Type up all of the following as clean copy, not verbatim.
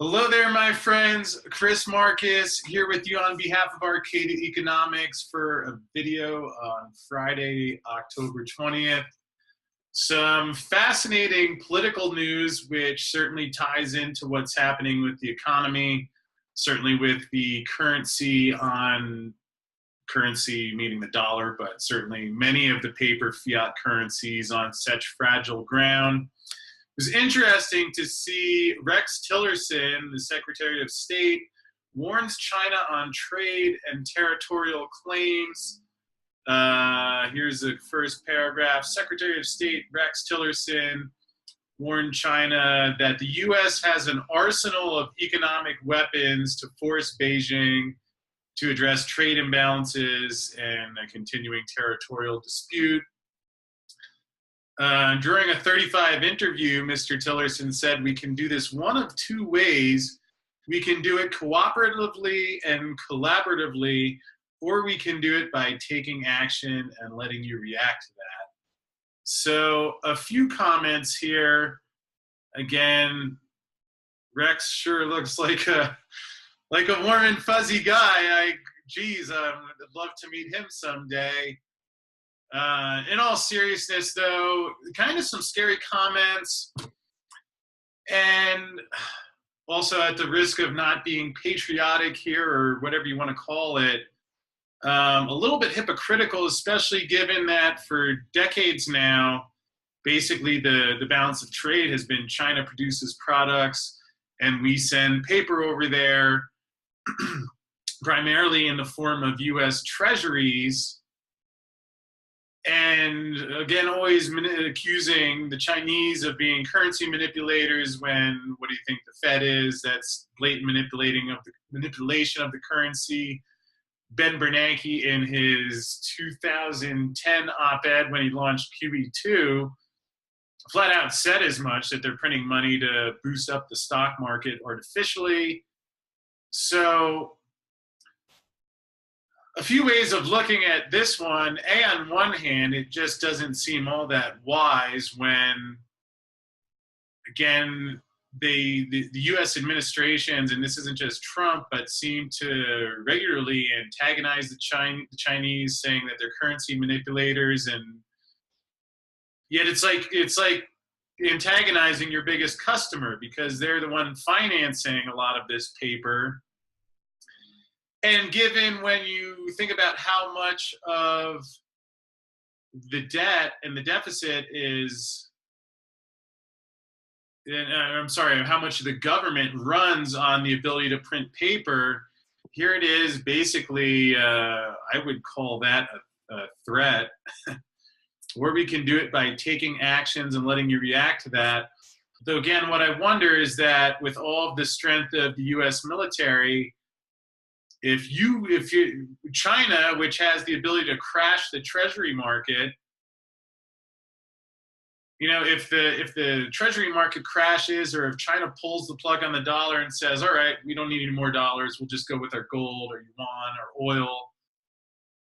Hello there, my friends. Chris Marcus here with you on behalf of Arcadia Economics for a video on Friday, October 20th. Some fascinating political news, which certainly ties into what's happening with the economy, certainly with the currency meaning the dollar, but certainly many of the paper fiat currencies on such fragile ground. It was interesting to see Rex Tillerson, the Secretary of State, warns China on trade and territorial claims. Here's the first paragraph. Secretary of State Rex Tillerson warned China that the U.S. has an arsenal of economic weapons to force Beijing to address trade imbalances and a continuing territorial dispute. During a 35 interview, Mr. Tillerson said, "We can do this one of two ways. We can do it cooperatively and collaboratively, or we can do it by taking action and letting you react to that." So a few comments here. Again, Rex sure looks like a warm and fuzzy guy. I'd love to meet him someday. In all seriousness, though, kind of some scary comments, and also at the risk of not being patriotic here or whatever you want to call it, a little bit hypocritical, especially given that for decades now, basically the balance of trade has been China produces products and we send paper over there, primarily in the form of U.S. treasuries. And again, always accusing the Chinese of being currency manipulators when, what do you think the Fed is? That's blatant manipulation of the currency. Ben Bernanke, in his 2010 op-ed when he launched QE2, flat out said as much, that they're printing money to boost up the stock market artificially. So a few ways of looking at this one. On one hand, it just doesn't seem all that wise when, again, the U.S. administrations, and this isn't just Trump, but seem to regularly antagonize the Chinese, saying that they're currency manipulators, and yet it's like antagonizing your biggest customer because they're the one financing a lot of this paper. And given when you think about how much of the debt and the deficit is, how much the government runs on the ability to print paper, here it is basically, I would call that a threat, where we can do it by taking actions and letting you react to that. Though again, what I wonder is that with all of the strength of the U.S. military, if China, which has the ability to crash the treasury market, if the treasury market crashes, or if China pulls the plug on the dollar and says, all right, we don't need any more dollars, we'll just go with our gold or yuan or oil,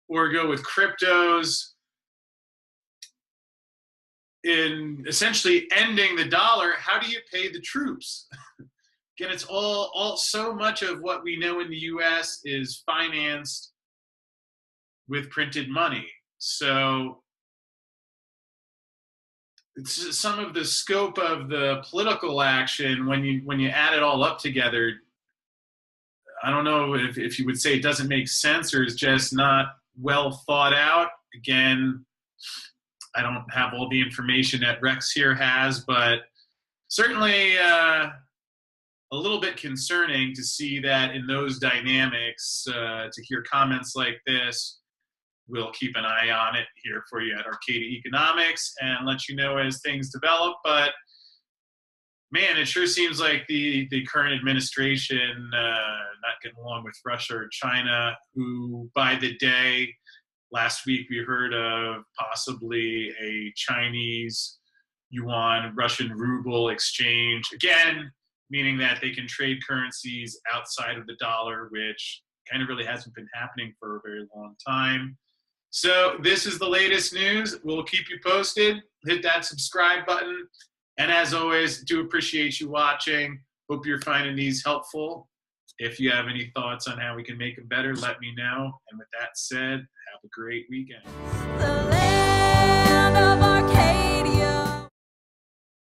or go with cryptos, in essentially ending the dollar, how do you pay the troops? Again, it's all so much of what we know in the U.S. is financed with printed money. So it's some of the scope of the political action when you add it all up together. I don't know if you would say it doesn't make sense or is just not well thought out. Again, I don't have all the information that Rex here has, but certainly a little bit concerning to see that in those dynamics, to hear comments like this. We'll keep an eye on it here for you at Arcadia Economics and let you know as things develop. But man, it sure seems like the current administration not getting along with Russia or China, who by the day, last week we heard of possibly a Chinese yuan, Russian ruble exchange. Again, meaning that they can trade currencies outside of the dollar, which kind of really hasn't been happening for a very long time. So this is the latest news. We'll keep you posted. Hit that subscribe button. And as always, do appreciate you watching. Hope you're finding these helpful. If you have any thoughts on how we can make them better, let me know. And with that said, have a great weekend.